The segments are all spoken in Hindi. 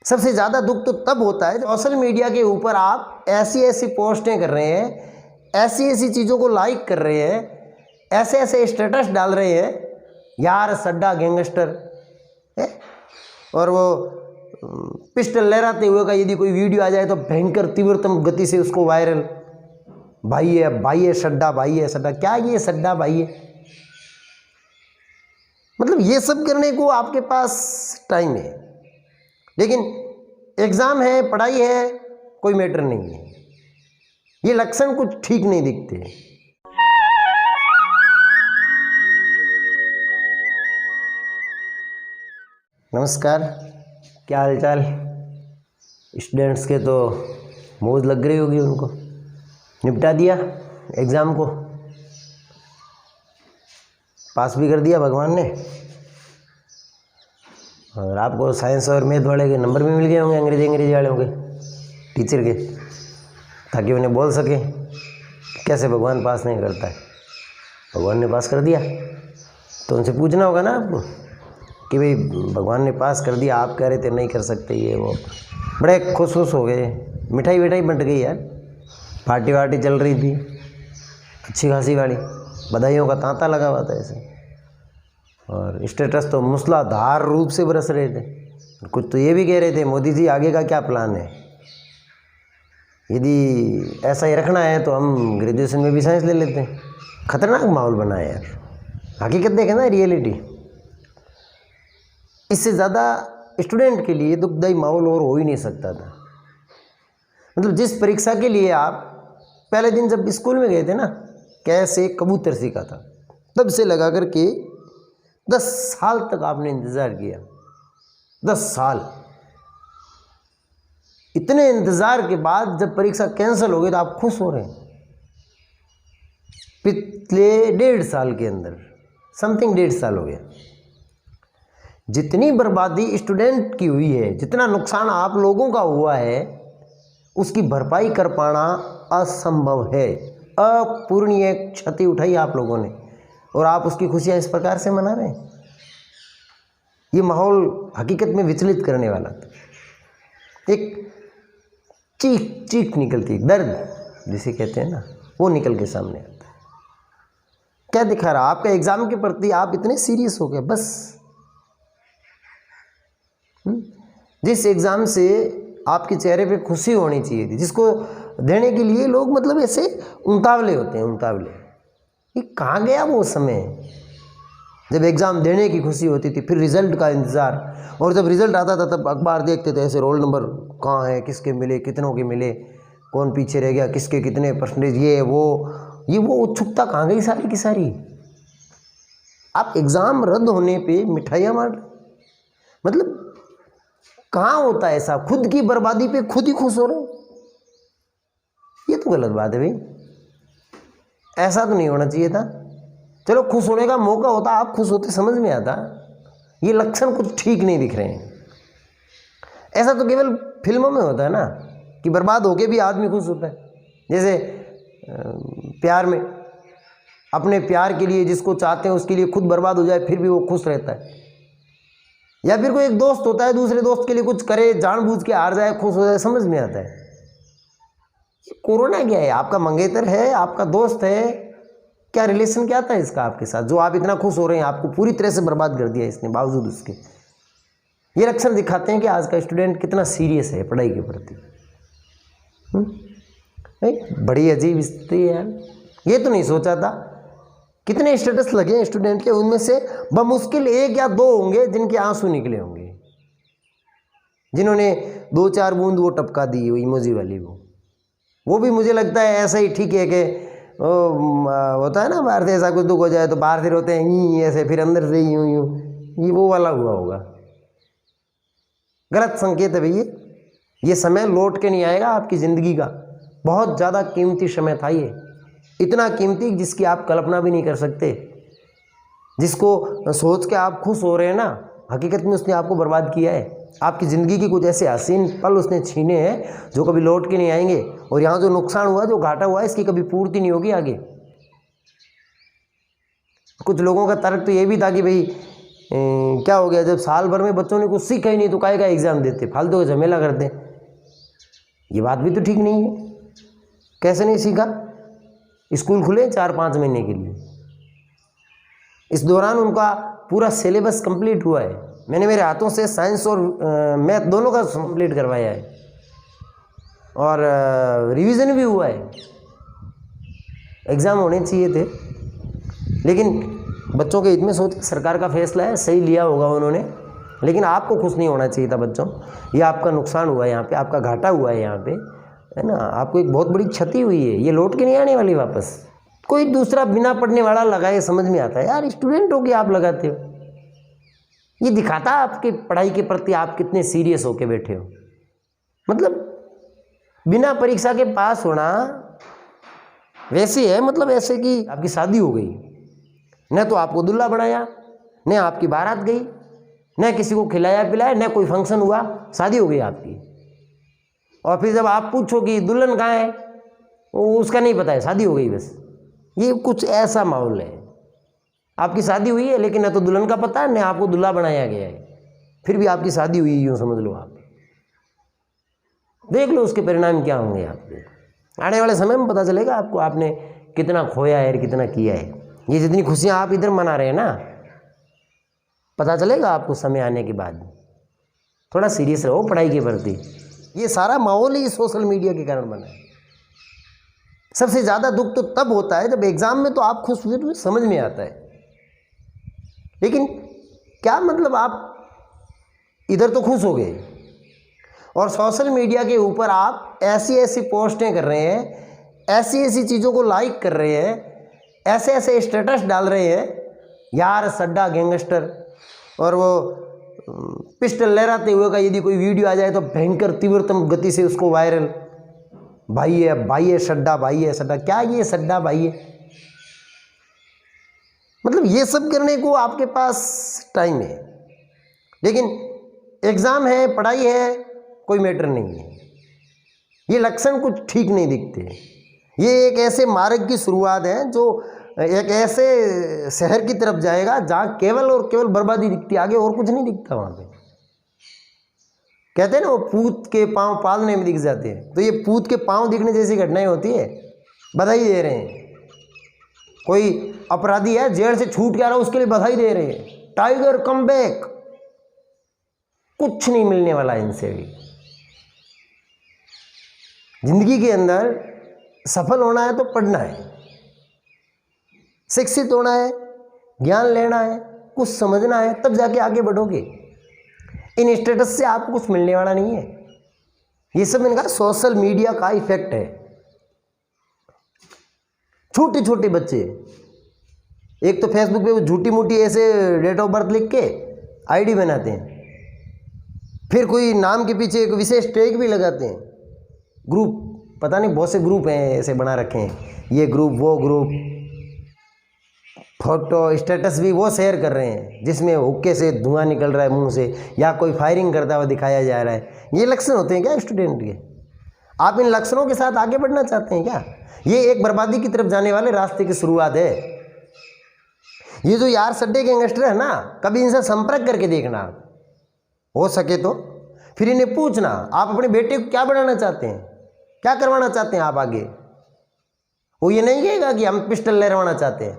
सबसे ज़्यादा दुख तो तब होता है सोशल मीडिया के ऊपर आप ऐसी ऐसी पोस्टें कर रहे हैं, ऐसी ऐसी चीज़ों को लाइक कर रहे हैं, ऐसे ऐसे स्टेटस डाल रहे हैं, यार सड्डा गैंगस्टर है, और वो पिस्टल लहराते हुए का यदि कोई वीडियो आ जाए तो भयंकर तीव्रतम गति से उसको वायरल, भाई है सड्डा, भाई है सड्डा। क्या ये सड्डा भाई है? मतलब ये सब करने को आपके पास टाइम है, लेकिन एग्ज़ाम है, पढ़ाई है, कोई मैटर नहीं है। ये लक्षण कुछ ठीक नहीं दिखते। नमस्कार, क्या हाल चाल? स्टूडेंट्स के तो मौज लग रही होगी, उनको निपटा दिया एग्ज़ाम को, पास भी कर दिया भगवान ने, और आपको साइंस और मैथ वाले के नंबर भी मिल गए होंगे, अंग्रेजी वाले होंगे टीचर के, ताकि उन्हें बोल सके कैसे भगवान पास नहीं करता है। भगवान ने पास कर दिया तो उनसे पूछना होगा ना आपको कि भाई भगवान ने पास कर दिया, आप कह रहे थे नहीं कर सकते, ये वो। बड़े खुश हो गए, मिठाई विठाई बंट गई यार, पार्टी वार्टी चल रही थी अच्छी खासी वाली, बधाइयों का तांता लगा हुआ था ऐसे, और स्टेटस तो मूसलाधार रूप से बरस रहे थे। कुछ तो ये भी कह रहे थे, मोदी जी आगे का क्या प्लान है, यदि ऐसा ही रखना है तो हम ग्रेजुएशन में भी साइंस ले लेते हैं। खतरनाक माहौल बना है यार, हकीकत देखें ना, रियलिटी। इससे ज़्यादा स्टूडेंट के लिए दुखदायी माहौल और हो ही नहीं सकता था। मतलब जिस परीक्षा के लिए आप पहले दिन जब स्कूल में गए थे ना, कैसे कबूतर सीखा था, तब से लगा कर के 10 साल तक आपने इंतज़ार किया। 10 साल, इतने इंतज़ार के बाद जब परीक्षा कैंसिल हो गई तो आप खुश हो रहे हैं। पिछले 1.5 साल के अंदर समथिंग 1.5 साल हो गया, जितनी बर्बादी स्टूडेंट की हुई है, जितना नुकसान आप लोगों का हुआ है, उसकी भरपाई कर पाना असंभव है। अपूरणीय क्षति उठाई आप लोगों ने, और आप उसकी खुशियां इस प्रकार से मना रहे हैं। ये माहौल हकीकत में विचलित करने वाला था। एक चीख निकलती, दर्द जिसे कहते हैं ना, वो निकल के सामने आता है। क्या दिखा रहा? आपका एग्जाम के प्रति आप इतने सीरियस हो गए बस। जिस एग्ज़ाम से आपके चेहरे पे खुशी होनी चाहिए थी, जिसको देने के लिए लोग मतलब ऐसे उतावले होते हैं, उतावले। ये कहाँ गया वो समय जब एग्ज़ाम देने की खुशी होती थी, फिर रिज़ल्ट का इंतज़ार, और जब रिज़ल्ट आता था तब अखबार देखते थे ऐसे, रोल नंबर कहाँ है, किसके मिले, कितनों के मिले, कौन पीछे रह गया, किसके कितने परसेंटेज, ये वो उत्सुकता कहाँ गई सारी की सारी? आप एग्ज़ाम रद्द होने पे मिठाइयाँ बांट, मतलब कहाँ होता है ऐसा? खुद की बर्बादी पे खुद ही खुश हो रहे हैं। ये तो गलत बात है भाई, ऐसा तो नहीं होना चाहिए था। चलो खुश होने का मौका होता, आप खुश होते, समझ में आता। ये लक्षण कुछ ठीक नहीं दिख रहे हैं। ऐसा तो केवल फिल्मों में होता है ना, कि बर्बाद होके भी आदमी खुश होता है। जैसे प्यार में, अपने प्यार के लिए जिसको चाहते हैं उसके लिए खुद बर्बाद हो जाए फिर भी वो खुश रहता है। या फिर कोई एक दोस्त होता है, दूसरे दोस्त के लिए कुछ करे, जानबूझ के हार जाए, खुश हो जाए, समझ में आता है। कोरोना क्या है? आपका मंगेतर है, आपका दोस्त है, क्या रिलेशन क्या था इसका आपके साथ, जो आप इतना खुश हो रहे हैं? आपको पूरी तरह से बर्बाद कर दिया इसने, बावजूद उसके। ये लक्षण दिखाते हैं कि आज का स्टूडेंट कितना सीरियस है पढ़ाई के प्रति। बड़ी अजीब स्थिति है यार। ये तो नहीं सोचा था। कितने स्टेटस लगे स्टूडेंट के, उनमें से बमुश्किल 1 या 2 होंगे जिनके आंसू निकले होंगे, जिन्होंने 2-4 बूंद वो टपका दी, वो इमोजी वाली, वो भी मुझे लगता है ऐसा ही ठीक है कि होता है ना बाहर से ऐसा कुछ दुख हो जाए तो बाहर से रोते हैं ही ऐसे, फिर अंदर से यूं यूं, ये वो वाला हुआ होगा। गलत संकेत है भैया। ये समय लौट के नहीं आएगा आपकी ज़िंदगी का। बहुत ज़्यादा कीमती समय था ये, इतना कीमती जिसकी आप कल्पना भी नहीं कर सकते। जिसको सोच के आप खुश हो रहे हैं ना, हकीकत में उसने आपको बर्बाद किया है। आपकी ज़िंदगी की कुछ ऐसे हसीन पल उसने छीने हैं जो कभी लौट के नहीं आएंगे, और यहाँ जो नुकसान हुआ, जो घाटा हुआ, इसकी कभी पूर्ति नहीं होगी आगे। कुछ लोगों का तर्क तो ये भी था कि भाई क्या हो गया, जब साल भर में बच्चों ने कुछ सीखा ही नहीं तो काहे का एग्ज़ाम देते, फालतू का झमेला करते। ये बात भी तो ठीक नहीं है। कैसे नहीं सीखा? स्कूल खुले 4-5 महीने के लिए, इस दौरान उनका पूरा सिलेबस कंप्लीट हुआ है। मैंने मेरे हाथों से साइंस और मैथ दोनों का कंप्लीट करवाया है और रिवीजन भी हुआ है। एग्ज़ाम होने चाहिए थे, लेकिन बच्चों के हित में सोच सरकार का फैसला है, सही लिया होगा उन्होंने, लेकिन आपको खुश नहीं होना चाहिए था बच्चों। ये आपका नुकसान हुआ है, यहाँ पे आपका घाटा हुआ है, यहाँ पे है ना, आपको एक बहुत बड़ी क्षति हुई है। ये लौट के नहीं आने वाली वापस। कोई दूसरा बिना पढ़ने वाला लगाए, समझ में आता है यार, स्टूडेंट हो के आप लगाते हो। ये दिखाता है आपकी पढ़ाई के प्रति आप कितने सीरियस होके बैठे हो। मतलब बिना परीक्षा के पास होना वैसे है, मतलब ऐसे कि आपकी शादी हो गई, न तो आपको दूल्हा बनाया, न आपकी बारात गई, न किसी को खिलाया पिलाया, न कोई फंक्शन हुआ, शादी हो गई आपकी। और फिर जब आप पूछो कि दुल्हन कहाँ है, उसका नहीं पता है, शादी हो गई बस। ये कुछ ऐसा माहौल है। आपकी शादी हुई है लेकिन न तो दुल्हन का पता है, न आपको दूल्हा बनाया गया है, फिर भी आपकी शादी हुई, यूँ समझ लो आप। देख लो उसके परिणाम क्या होंगे आपके। आने वाले समय में पता चलेगा आपको, आपने कितना खोया है और कितना किया है। ये जितनी खुशियाँ आप इधर मना रहे हैं ना, पता चलेगा आपको समय आने के बाद। थोड़ा सीरियस रहो पढ़ाई के प्रति। ये सारा माहौल ही सोशल मीडिया के कारण बना है। सबसे ज़्यादा दुख तो तब होता है जब एग्ज़ाम में तो आप खुश हुए, तो समझ में आता है, लेकिन क्या मतलब आप इधर तो खुश हो गए और सोशल मीडिया के ऊपर आप ऐसी ऐसी पोस्टें कर रहे हैं, ऐसी ऐसी चीज़ों को लाइक कर रहे हैं, ऐसे ऐसे स्टेटस डाल रहे हैं, यार सड्डा गैंगस्टर, और वो पिस्टल लहराते हुए का यदि कोई वीडियो आ जाए तो भयंकर तीव्रतम गति से उसको वायरल, भाई है सड्डा, भाई है सड्डा। क्या ये सड्डा भाई है? मतलब ये सब करने को आपके पास टाइम है, लेकिन एग्ज़ाम है, पढ़ाई है, कोई मैटर नहीं है। ये लक्षण कुछ ठीक नहीं दिखते। ये एक ऐसे मार्ग की शुरुआत है जो एक ऐसे शहर की तरफ जाएगा जहाँ केवल और केवल बर्बादी दिखती है, आगे और कुछ नहीं दिखता। वहाँ पे कहते हैं ना, वो पूत के पाँव पालने में दिख जाते हैं, तो ये पूत के पाँव दिखने जैसी घटनाएं होती है। बधाई दे रहे हैं, कोई अपराधी है जेल से छूट के आ रहा है, उसके लिए बधाई दे रहे हैं, टाइगर कम बैक। कुछ नहीं मिलने वाला इनसे भी। जिंदगी के अंदर सफल होना है तो पढ़ना है, शिक्षित होना है, ज्ञान लेना है, कुछ समझना है, तब जाके आगे बढ़ोगे। इन स्टेटस से आपको कुछ मिलने वाला नहीं है। ये सब मैंने कहा सोशल मीडिया का इफेक्ट है। छोटे छोटे बच्चे एक तो फेसबुक पे वो झूठी मूठी ऐसे डेट ऑफ बर्थ लिख के आईडी बनाते हैं, फिर कोई नाम के पीछे एक विशेष टैग भी लगाते हैं। ग्रुप, पता नहीं बहुत से ग्रुप हैं ऐसे बना रखे हैं, ये ग्रुप वो ग्रुप, फोटो स्टेटस भी वो शेयर कर रहे हैं जिसमें हुक्के से धुआं निकल रहा है मुंह से, या कोई फायरिंग करता हुआ दिखाया जा रहा है। ये लक्षण होते हैं क्या स्टूडेंट के? आप इन लक्षणों के साथ आगे बढ़ना चाहते हैं क्या? ये एक बर्बादी की तरफ जाने वाले रास्ते की शुरुआत है। ये जो यार सड्डे गैंगस्टर है ना, कभी इनसे संपर्क करके देखना, हो सके तो फिर इन्हें पूछना आप अपने बेटे को क्या बनाना चाहते हैं, क्या करवाना चाहते हैं आप आगे। वो ये नहीं कहेगा कि हम पिस्टल लहराना चाहते हैं,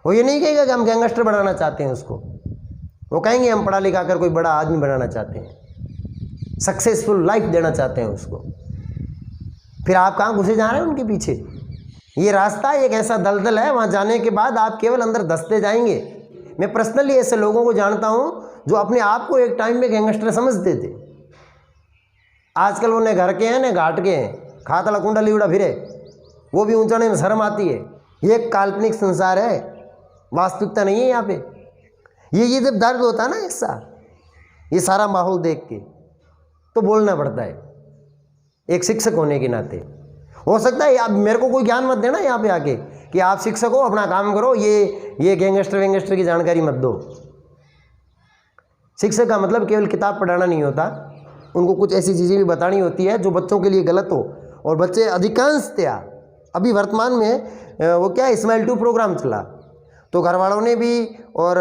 वो ये नहीं कहेगा कि हम गैंगस्टर बनाना चाहते हैं उसको। वो कहेंगे हम पढ़ा लिखा कर कोई बड़ा आदमी बनाना चाहते हैं, सक्सेसफुल लाइफ देना चाहते हैं उसको। फिर आप कहाँ घुसे जा रहे हैं उनके पीछे? ये रास्ता एक ऐसा दलदल है, वहाँ जाने के बाद आप केवल अंदर धंसते जाएंगे। मैं पर्सनली ऐसे लोगों को जानता हूँ जो अपने आप को एक टाइम में गैंगस्टर समझते थे। आजकल वो न घर के हैं न घाट के हैं, खातला कुंडा लिवड़ा फिरे, वो भी ऊंचाने में शर्म आती है। ये एक काल्पनिक संसार है, वास्तविकता नहीं है यहाँ पे। ये जब दर्द होता है ना ऐसा, ये सारा माहौल देख के, तो बोलना पड़ता है एक शिक्षक होने के नाते। हो सकता है आप मेरे को कोई ज्ञान मत देना यहाँ पे आके कि आप शिक्षक हो अपना काम करो, ये गैंगस्टर वेंगस्टर की जानकारी मत दो। शिक्षक का मतलब केवल किताब पढ़ाना नहीं होता, उनको कुछ ऐसी चीज़ें भी बतानी होती है जो बच्चों के लिए गलत हो। और बच्चे अधिकांशतया अभी वर्तमान में वो क्या स्माइल 2 प्रोग्राम चला, तो घर वालों ने भी और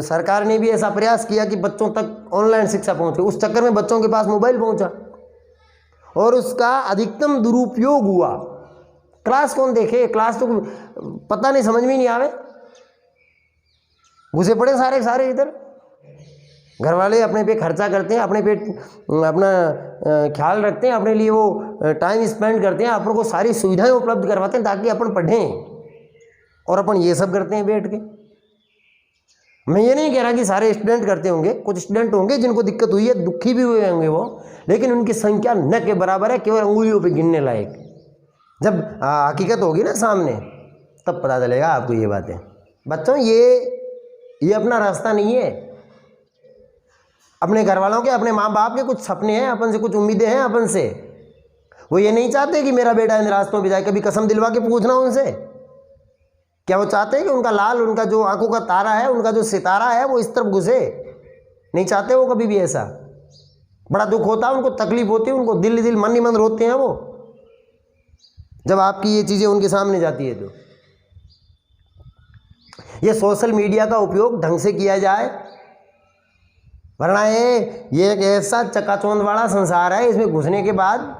सरकार ने भी ऐसा प्रयास किया कि बच्चों तक ऑनलाइन शिक्षा पहुंचे। उस चक्कर में बच्चों के पास मोबाइल पहुंचा और उसका अधिकतम दुरुपयोग हुआ। क्लास कौन देखे, क्लास तो पता नहीं, समझ में नहीं आवे, घुसे पड़े सारे के सारे इधर। घर वाले अपने पे खर्चा करते हैं, अपने पे अपना ख्याल रखते हैं, अपने लिए वो टाइम स्पेंड करते हैं, अपन को सारी सुविधाएं उपलब्ध करवाते हैं ताकि अपन पढ़ें, और अपन ये सब करते हैं बैठ के। मैं ये नहीं कह रहा कि सारे स्टूडेंट करते होंगे, कुछ स्टूडेंट होंगे जिनको दिक्कत हुई है, दुखी भी हुए होंगे वो, लेकिन उनकी संख्या न के बराबर है, केवल अंगुलियों पे गिनने लायक। जब हकीकत होगी ना सामने, तब पता चलेगा आपको ये बातें। बच्चों ये अपना रास्ता नहीं है। अपने घर वालों के, अपने माँ बाप के कुछ सपने हैं, अपन से कुछ उम्मीदें हैं अपन से। वो ये नहीं चाहते कि मेरा बेटा इन रास्तों पे जाए। कभी कसम दिलवा के पूछना उनसे, क्या वो चाहते हैं कि उनका लाल, उनका जो आंखों का तारा है, उनका जो सितारा है, वो इस तरफ घुसे? नहीं चाहते वो कभी भी ऐसा। बड़ा दुख होता है उनको, तकलीफ होती है उनको, दिल मन ही मन रोते हैं वो, जब आपकी ये चीज़ें उनके सामने जाती है। तो ये सोशल मीडिया का उपयोग ढंग से किया जाए, वरना ये एक ऐसा चकाचौंध वाला संसार है, इसमें घुसने के बाद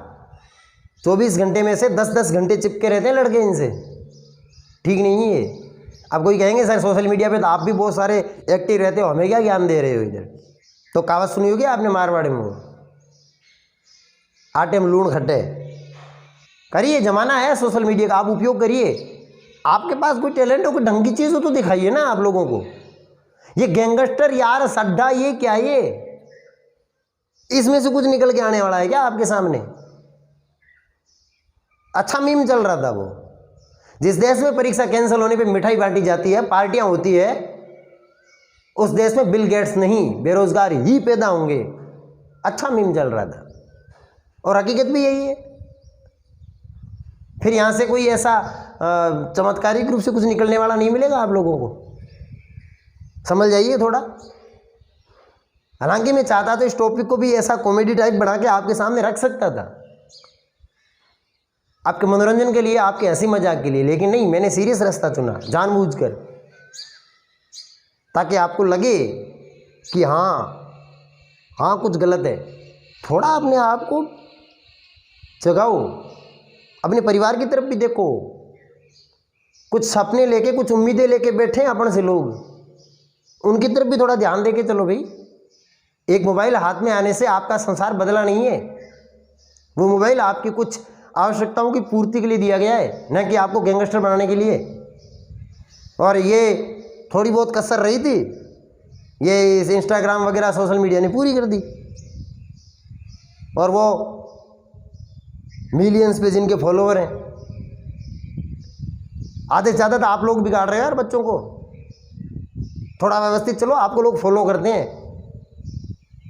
24 घंटे में से 10-10 घंटे चिपके रहते हैं लड़के इनसे। ठीक नहीं है। अब कोई कहेंगे सर सोशल मीडिया पे तो आप भी बहुत सारे एक्टिव रहते हो, हमें क्या ज्ञान दे रहे हो इधर। तो कहावत सुनी होगी आपने मारवाड़ी में, आटे में लूण खट्टे। करिए, जमाना है सोशल मीडिया का, आप उपयोग करिए। आपके पास कोई टैलेंट हो, कोई ढंग की चीज़ हो तो दिखाइए ना आप लोगों को। ये गैंगस्टर यार, सड्डा, ये क्या, ये इसमें से कुछ निकल के आने वाला है क्या आपके सामने? अच्छा मीम चल रहा था वो, जिस देश में परीक्षा कैंसिल होने पे मिठाई बांटी जाती है, पार्टियां होती है, उस देश में बिल गेट्स नहीं, बेरोजगार ही पैदा होंगे। अच्छा मीम चल रहा था, और हकीकत भी यही है। फिर यहां से कोई ऐसा चमत्कारिक रूप से कुछ निकलने वाला नहीं मिलेगा आप लोगों को, समझ जाइए थोड़ा। हालांकि मैं चाहता तो इस टॉपिक को भी ऐसा कॉमेडी टाइप बना के आपके सामने रख सकता था, आपके मनोरंजन के लिए, आपके हंसी मजाक के लिए, लेकिन नहीं, मैंने सीरियस रास्ता चुना जानबूझकर, ताकि आपको लगे कि हाँ कुछ गलत है। थोड़ा अपने आप को जगाओ, अपने परिवार की तरफ भी देखो। कुछ सपने लेके, कुछ उम्मीदें लेके बैठे हैं अपन से लोग, उनकी तरफ भी थोड़ा ध्यान देके चलो भाई। एक मोबाइल हाथ में आने से आपका संसार बदला नहीं है। वो मोबाइल आपकी कुछ आवश्यकताओं की पूर्ति के लिए दिया गया है, न कि आपको गैंगस्टर बनाने के लिए। और ये थोड़ी बहुत कसर रही थी, ये इस इंस्टाग्राम वगैरह सोशल मीडिया ने पूरी कर दी। और वो मिलियंस पे जिनके फॉलोअर हैं, आधे से ज़्यादा तो आप लोग बिगाड़ रहे हैं यार बच्चों को। थोड़ा व्यवस्थित चलो, आपको लोग फॉलो करते हैं,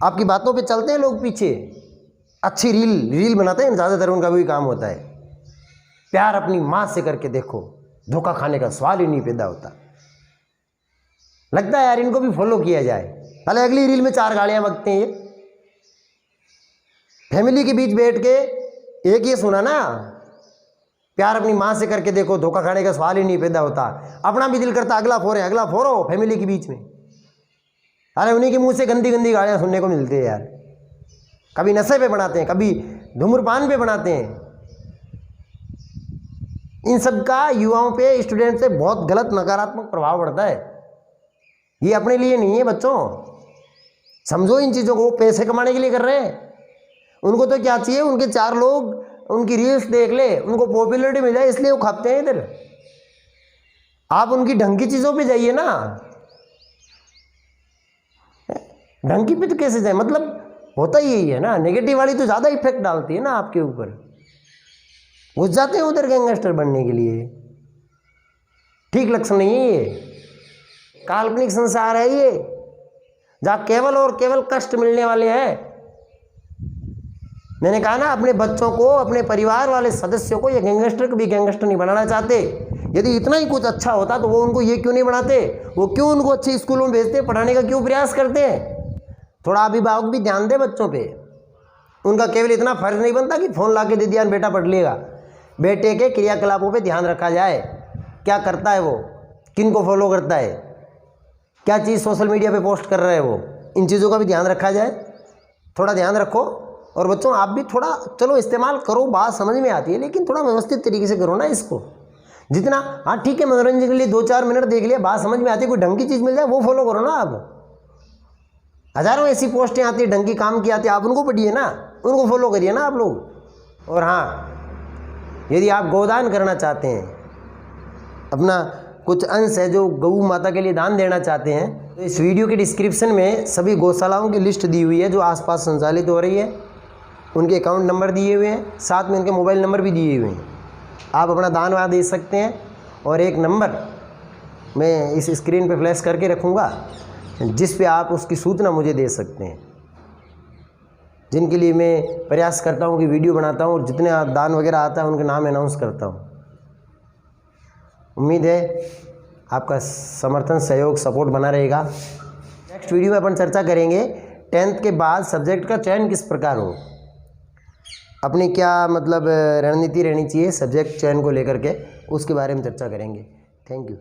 आपकी बातों पे चलते हैं लोग पीछे। अच्छी रील बनाते हैं, ज़्यादातर उनका भी काम होता है। प्यार अपनी माँ से करके देखो, धोखा खाने का सवाल ही नहीं पैदा होता। लगता है यार इनको भी फॉलो किया जाए, पहले अगली रील में 4 गालियां बकते हैं ये। फैमिली के बीच बैठ के एक ये सुना ना, प्यार अपनी माँ से करके देखो, धोखा खाने का सवाल ही नहीं पैदा होता। अपना भी दिल करता अगला फोरो फैमिली के बीच में। अरे उन्हीं के मुंह से गंदी गंदी गालियां सुनने को मिलती है यार। कभी नशे पे बनाते हैं, कभी धूम्रपान पे बनाते हैं। इन सब का युवाओं पे, स्टूडेंट से बहुत गलत नकारात्मक प्रभाव पड़ता है। ये अपने लिए नहीं है बच्चों, समझो इन चीज़ों को। पैसे कमाने के लिए कर रहे हैं। उनको तो क्या चाहिए, उनके 4 लोग उनकी रील्स देख ले, उनको पॉपुलैरिटी मिल जाए, इसलिए वो खाते हैं इधर। आप उनकी ढंग की चीज़ों पे जाइए ना, ढंग की पे तो कैसे जाए, मतलब होता ही यही है ना। नेगेटिव वाली तो ज़्यादा इफेक्ट डालती है ना आपके ऊपर, घुस जाते हैं उधर गैंगस्टर बनने के लिए। ठीक लक्षण नहीं है ये, काल्पनिक संसार है ये, जहाँ केवल और केवल कष्ट मिलने वाले हैं। मैंने कहा ना, अपने बच्चों को, अपने परिवार वाले सदस्यों को ये गैंगस्टर कभी गैंगस्टर नहीं बनाना चाहते। यदि इतना ही कुछ अच्छा होता तो वो उनको ये क्यों नहीं बनाते, वो क्यों उनको अच्छे स्कूलों में भेजते, पढ़ाने का क्यों प्रयास करते हैं। थोड़ा अभिभावक भी ध्यान दे बच्चों पे। उनका केवल इतना फर्ज नहीं बनता कि फ़ोन ला के दे दिया बेटा पढ़ लेगा। बेटे के क्रियाकलापों पे ध्यान रखा जाए, क्या करता है वो, किन को फॉलो करता है, क्या चीज़ सोशल मीडिया पे पोस्ट कर रहा है वो, इन चीज़ों का भी ध्यान रखा जाए। थोड़ा ध्यान रखो। और बच्चों आप भी थोड़ा चलो इस्तेमाल करो, बात समझ में आती है, लेकिन थोड़ा व्यवस्थित तरीके से करो ना इसको। जितना हाँ ठीक है, मनोरंजन के लिए 2-4 मिनट देख लिया, बात समझ में आती है, कोई ढंग की चीज़ मिल जाए वो फॉलो करो ना आप। हज़ारों ऐसी पोस्टें आती है ढंग की काम की आती है, आप उनको पढ़िए ना, उनको फॉलो करिए ना आप लोग। और हाँ, यदि आप गोदान करना चाहते हैं, अपना कुछ अंश है जो गौ माता के लिए दान देना चाहते हैं, तो इस वीडियो के डिस्क्रिप्शन में सभी गौशालाओं की लिस्ट दी हुई है जो आसपास संचालित हो रही है, उनके अकाउंट नंबर दिए हुए हैं, साथ में उनके मोबाइल नंबर भी दिए हुए हैं। आप अपना दान वहाँ दे सकते हैं। और एक नंबर मैं इस स्क्रीन पे फ्लैश करके रखूँगा जिस पे आप उसकी सूचना मुझे दे सकते हैं, जिनके लिए मैं प्रयास करता हूँ कि वीडियो बनाता हूँ और जितने दान वगैरह आता है उनके नाम अनाउंस करता हूँ। उम्मीद है आपका समर्थन, सहयोग, सपोर्ट बना रहेगा। नेक्स्ट वीडियो में अपन चर्चा करेंगे 10th के बाद सब्जेक्ट का चयन किस प्रकार हो, अपनी क्या मतलब रणनीति रहनी चाहिए सब्जेक्ट चयन को लेकर के, उसके बारे में चर्चा करेंगे। Thank you.